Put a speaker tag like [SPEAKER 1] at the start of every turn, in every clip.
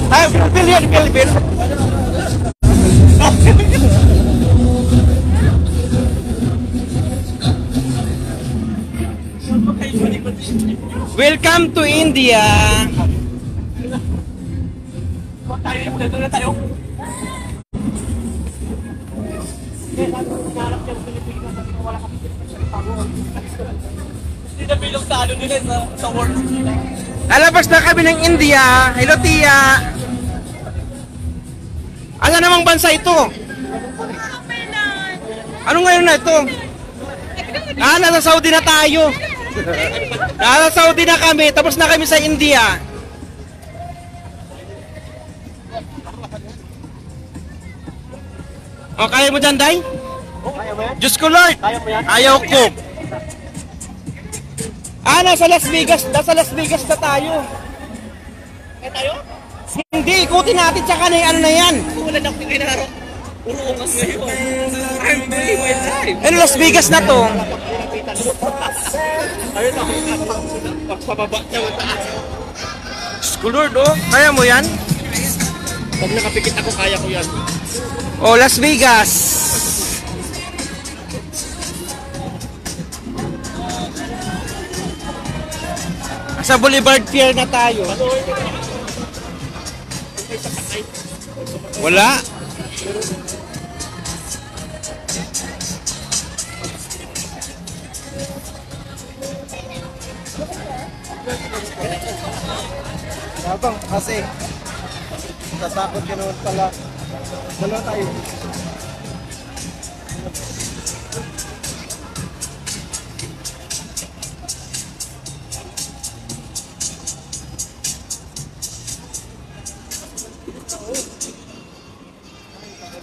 [SPEAKER 1] Ay, Philippine. Welcome to India. Tayo. Hindi na bilog sa ano nila sa work. Lalabas na kami ng India. Hello, Tia. Ano namang bansa ito? Ano ngayon na ito? Nasa Saudi na tayo. Nasa Saudi na kami. Tapos na kami sa India. O, kaya mo dyan, Day? Diyos ko, Lord. Ayaw ko. Nasa Las Vegas. Nasa Las Vegas na tayo. Tayo? Hindi, ikutin natin tsaka na yung ano na yan. Wala na akong kinarap. Puro ungas ngayon. I'm doing my life. Ano, Las Vegas na to? Ayun ako. Pagpababa niya mo taas. Diyos ko, Lord, oh. Kaya mo yan? Pag nakapikit ako, kaya ko yan. Oh, Las Vegas. Sa Boulevard Pier na tayo. Wala. Abang, kasi tatakot ka naman pala. Dalawa tayo.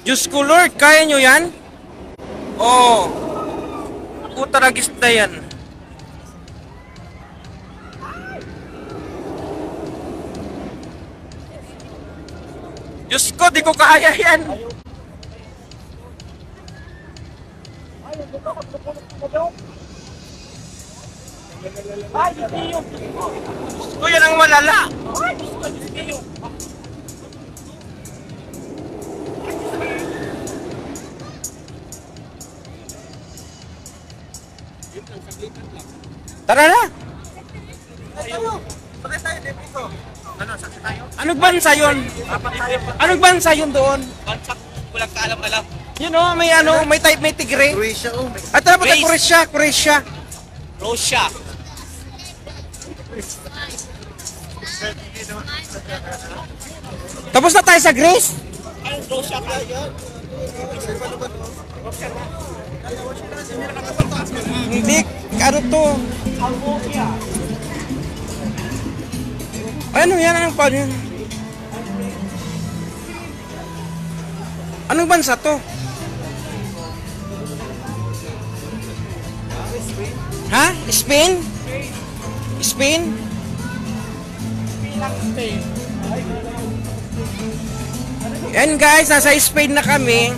[SPEAKER 1] Diyos ko, Lord, kaya nyo yan? Oo. Utaragis na yan. Diyos ko, di ko kaya yan. Diyos ko, yan ang malala. Tara na. Anong bansa yun? Anong bansa yun doon? Bansa, walang kaalam-alam. Yun o, may ano, may type, may tigre. Croatia o. At tara pa Croatia. Russia. Tapos na tayo sa Greece? Ay, Russia ka. Hindi, ano to? Ano yan? Anong paano yan? Anong bansa to? Ha? Spain? Spain? Yan guys, nasa Spain na kami.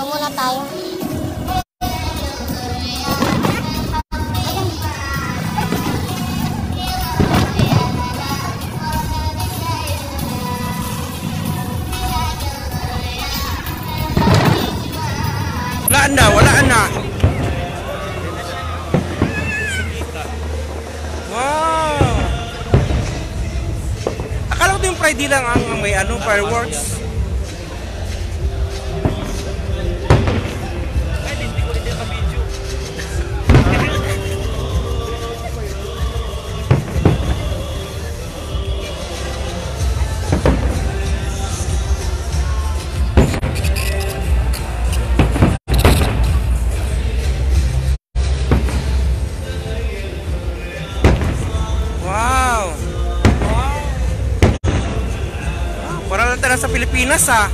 [SPEAKER 2] Muna tayo.
[SPEAKER 1] Wala na. Wow. Akala ko yung Friday lang ang may ano, fireworks. Sa Pilipinas ah.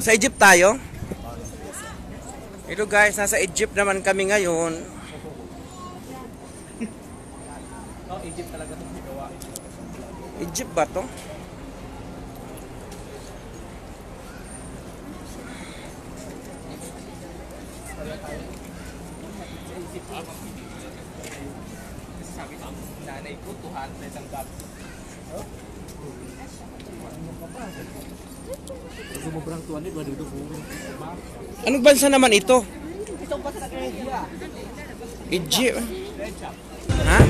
[SPEAKER 1] Sa Egypt tayo? Hello guys, nasa Egypt naman kami ngayon.
[SPEAKER 3] Egypt talaga ito gawa.
[SPEAKER 1] Egypt ba to?
[SPEAKER 3] Sabi ko, nanay ko, 200 ang gap. Sumubrang 200, wadudog mo.
[SPEAKER 1] Anong bansa naman ito?
[SPEAKER 3] Itong basta sa India.
[SPEAKER 1] Egypt. Ha?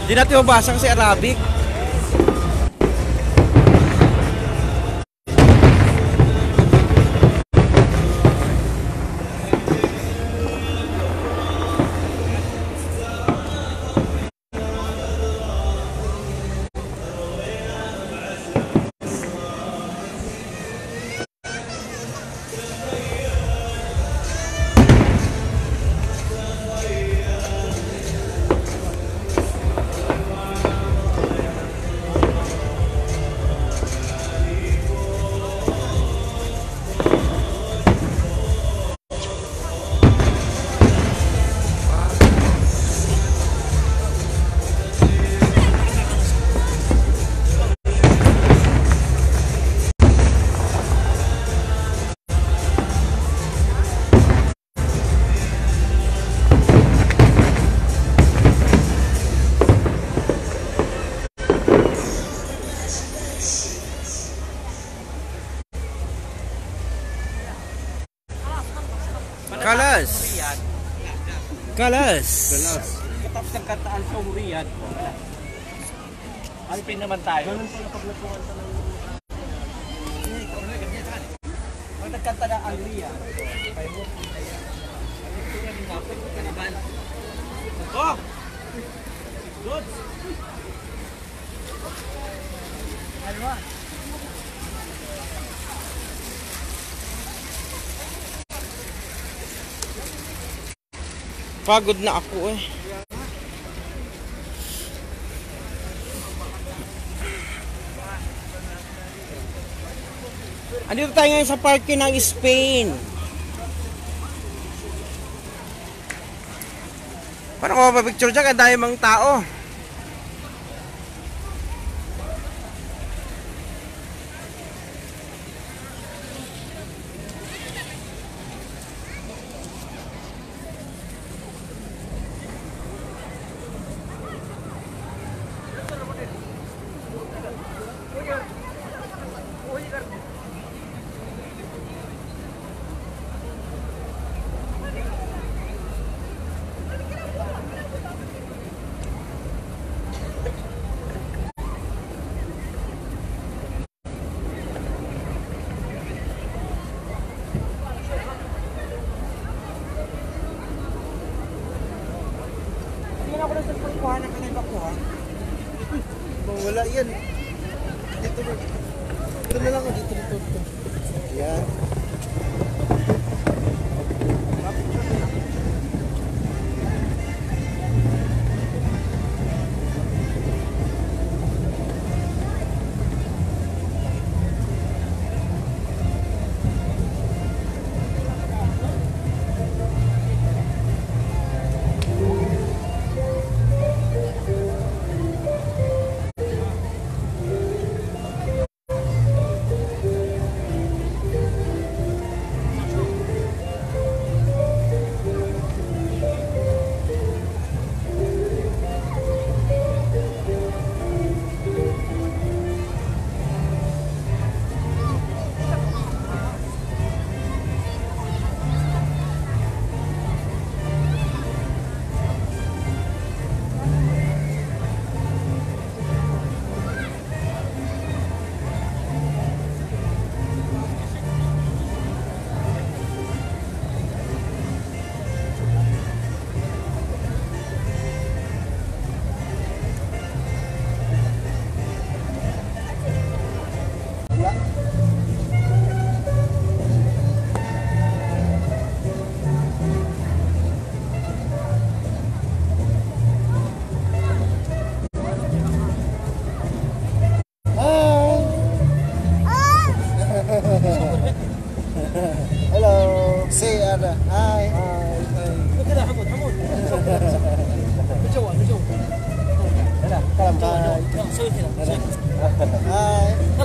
[SPEAKER 1] Hindi natin mabasa kasi Arabic. Kalas. Kalas.
[SPEAKER 3] Tapos ng kantaan sa Riyadh. Alpin naman tayo. Ganun pala paglapuan sa ng... Pag nagkanta na ang Riyadh. Oh! Good! Ano ba?
[SPEAKER 1] Pagod na ako eh. Andito tayo ngayon sa parking ng Spain. Paano ko mapapicture dyan? Ang dami mga tao. Ako na sa pagkuhanan ka na yung bakuha.
[SPEAKER 4] Wala yan. Dito na. Dito na lang. Dito. Yan.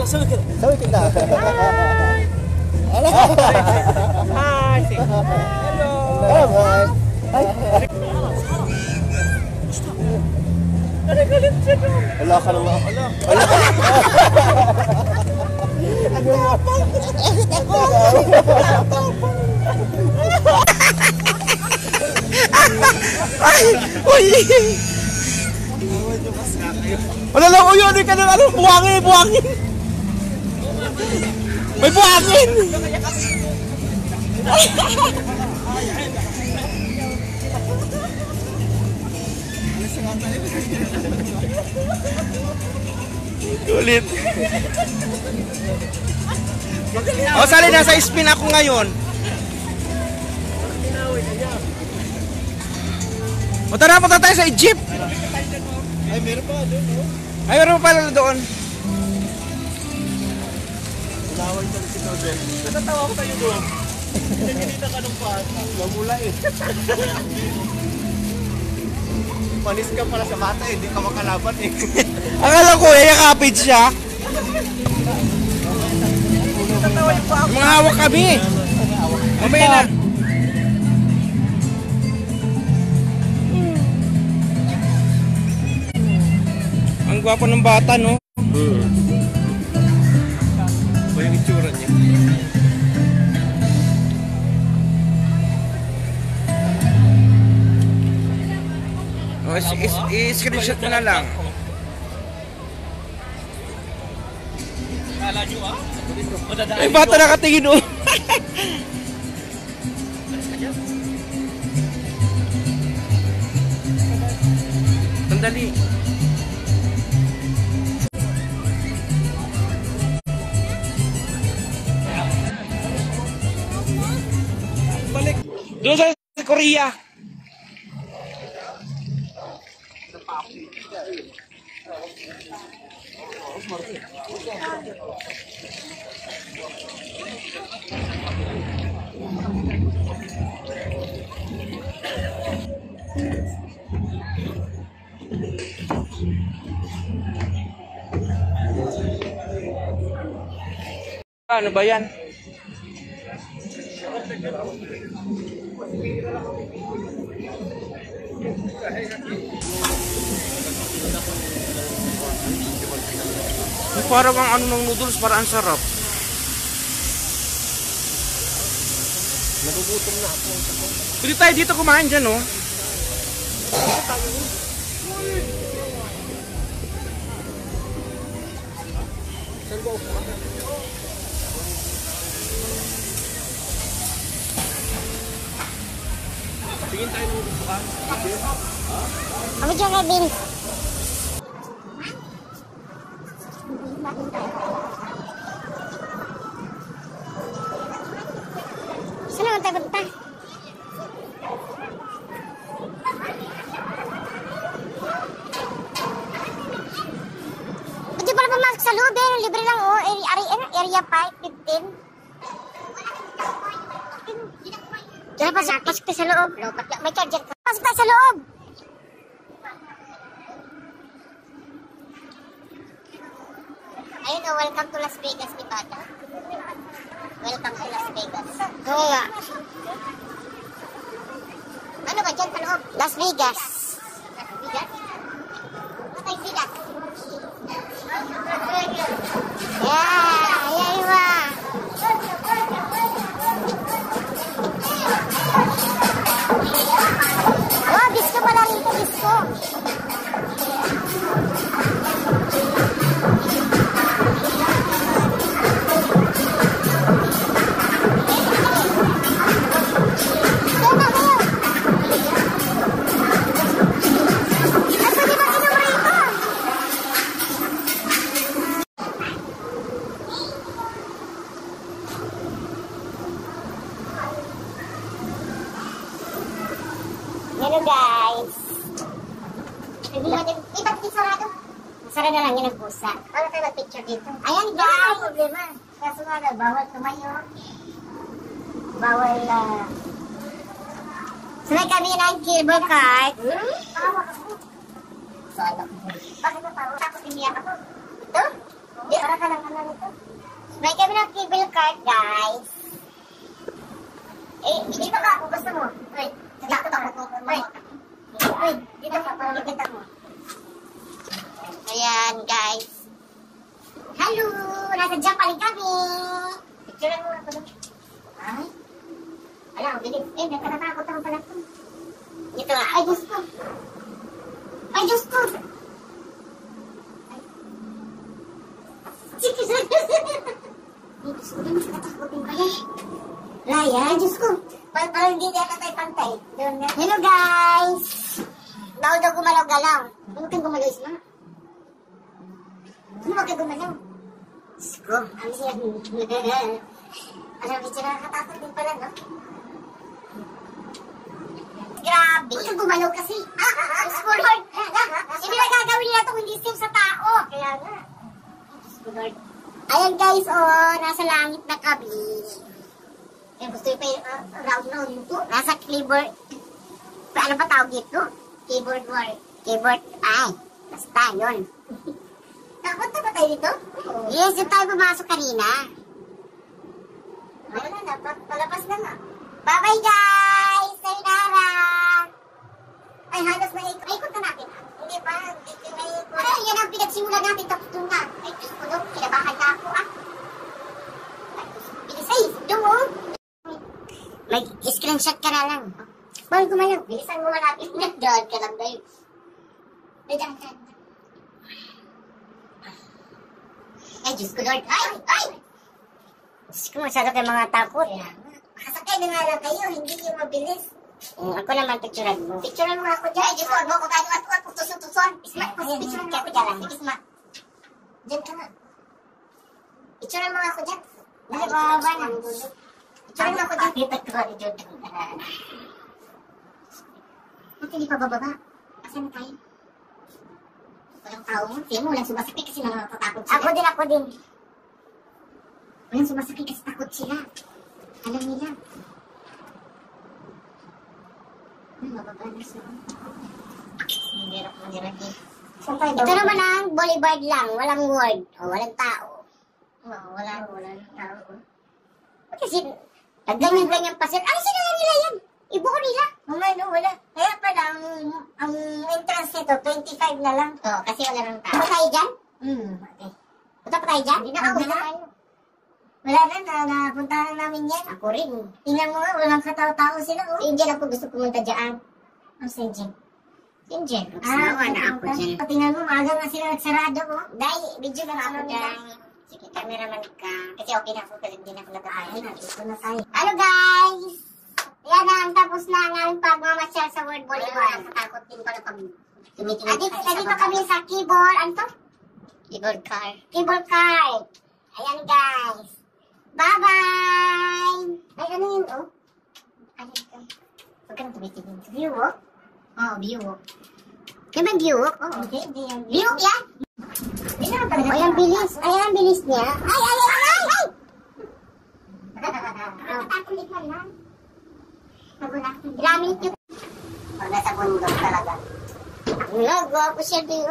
[SPEAKER 4] Sabi kita. Hello.
[SPEAKER 1] Hi. Hello.
[SPEAKER 4] Hello. Wala ka naman. Wala ka.
[SPEAKER 1] Ay! Uy! Wala lang, uy, ano ka ng ano? Buhangin, buhangin! May buhangin! Ulit. O, sali, nasa spin ako ngayon. Punta tayo sa Egypt.
[SPEAKER 4] Ay, meron pa doon, no?
[SPEAKER 1] Ay, meron pa pala doon.
[SPEAKER 4] Laway sa si Todo. Natatawa ko tayo doon. Nagkilita ka ng paas. Mamula eh. Panis ka pala sa bata eh. Hindi ka makalaban eh.
[SPEAKER 1] Akala ko, yakapid siya. Mga hawak kami. Mamaya na. Ang gwapo ng bata, no?
[SPEAKER 4] Ba yung itsura niya?
[SPEAKER 1] O, i-screenshot mo na lang.
[SPEAKER 3] Kala nyo ah? Madadaan
[SPEAKER 1] May bata nakatingin, oh. Sandali. Balik. Doon sa Korea. Ano ba yan? Parang ang ano ng noodles, parang ang sarap.
[SPEAKER 4] Nagugutom na ako.
[SPEAKER 1] Pwede tayo dito kumain dyan, oh.
[SPEAKER 4] Saan ba ako?
[SPEAKER 3] Tingin tayo ng bukaan.
[SPEAKER 2] Ako dyan kay Vince. Saan naman tayo punta? Pwede pala pumasok sa loob eh. Libre lang oh. Area 5, 15. Diyan, pasok tayo sa loob. May charger pa. Pasok tayo sa loob. Ayun oh, welcome to Las Vegas, Nevada. Welcome to Las Vegas. Oo nga. Ano ba dyan sa loob? Las Vegas. Las Vegas? Patay sila. Yeah, yeah, iba. Oh, disco pala rito, disco. Hello guys. Ba't di sarado? Masara na lang yan ang pusa. Paano tayo mag-picture dito? Ayan guys! Problema. Kaso nga bawal tumayo. Bawal Sunay kami ng cable cart. Tawa ako. Bakit natawa? Tapos iniyak ako. Ito? Di, para ka lang ano nito. May kami ng cable card, guys. Eh, dito ka kung gusto mo. Wait, dito ka. Wait, dito ka para makita mo. Ayan, guys. Hello! Nasa Japan kami! Picturean mo ako doon. Ay? Ala, ang bilis. Eh, nagkatatakot ako pala ito. Ito nga. Ay, Diyos ko! Ay, Diyos ko! Ay. Diyos ko, hindi mas katakutin pala. Laya, Diyos ko. Parang hindi yata tayo pantay. Hello, guys! Bawal daw gumalaw-galaw. Ano kang gumalaw, Isma? Ano wag ka gumalaw? Diyos ko, ang siya. Alam, medyo nakakatakot din pala, no? Grabe. Huwag kang gumalaw kasi. Diyos ko, Lord. Hindi na gagawin nila itong hindi safe sa tao. Kaya nga. Diyos ko, Lord. Ayan, guys, oh. Nasa langit na kami. Ayan, gusto nyo pa yung round ito. Nasa keyboard. Ano ba tawag dito? Keyboard war. Keyboard. Ay, basta yun. Nakapunta ba tayo dito? Yes, dito tayo pumasok kanina. Wala na, palabas na nga. Bye-bye, guys! Sayonara! Ay, halos na ikot na natin. Hindi pa, dito na ikot. Ay, yan ang pinagsimula natin, tapos doon na. Ay, Diyos ko doon, kinabahan na ako, ah. Bilis, ay, doon mo. May screenshot ka na lang. Bawal gumalaw. Bilisan mo malapit na. Daan ka lang tayo. Daan. Ay, Diyos ko, Lord. Ay! Ay! Diyos ko, masyado kayo mga takot. Kasakay na nga lang kayo, hindi yung mabilis. Ako naman, picturean mo. Picturean mo ako dyan. Ay, Diyos ko, huwag mo ko tayo at tutusan. Isma, picturean mo ako dyan. Isma. Dyan ka nga. Picturean mo ako dyan. Dahil bababa na. Picturean mo ako dyan. Kita ko ni Jordan. Ba't hindi pa bababa? Asan na tayo? Walang tao mo. Siya mo, walang sumasakit kasi nakakatakot sila. Ako din. Walang sumasakit kasi takot sila. Alam nila. Mababa na siya. Mandirap eh. Ito naman ang boulevard lang. Walang word. O, walang tao. Walang tao. Kasi, ganyan pa sila. Ano sila nila yan? Ibuko nila. Wala. Kaya pala, ang entrance nito, 25 na lang. Oo, kasi wala nang tao. Punta tayo dyan? Okay. Punta pa tayo dyan? Hindi na ako. Wala na, napunta na namin yan. Ako rin. Tingnan mo nga, walang katao-tao sila. Oh. Si Angel ako gusto pumunta dyan. Ang si Angel? Si Angel. Wala ako dyan. Tingnan mo, maaga nga sila nagsarado. Oh. Dahil, video na ako dyan. Sige, cameraman ka. Kasi okay na ako, kasi hindi na ako nag-aahay. Ito na tayo. Hello guys! Yan na, ang tapos na ang aming pagmamasyal sa World Boulevard. Nakatakot din pala pag tumitingin. Dito kami sa keyboard. Ano to? Keyboard car. Keyboard car. Ayan guys. Bye-bye! Ay, ano yun, oh? Ano ito? Huwag ka nang tumitingin. View walk? Oo, view walk. Kaya ba view walk? Oo. Hindi yan. View walk yan? Ay, ang bilis. Ay, ang bilis niya. Ay! Natakulit man lang. Nagulat. Ilang minute yun. Pag nasa bundok talaga. Ang lago, ako siya din.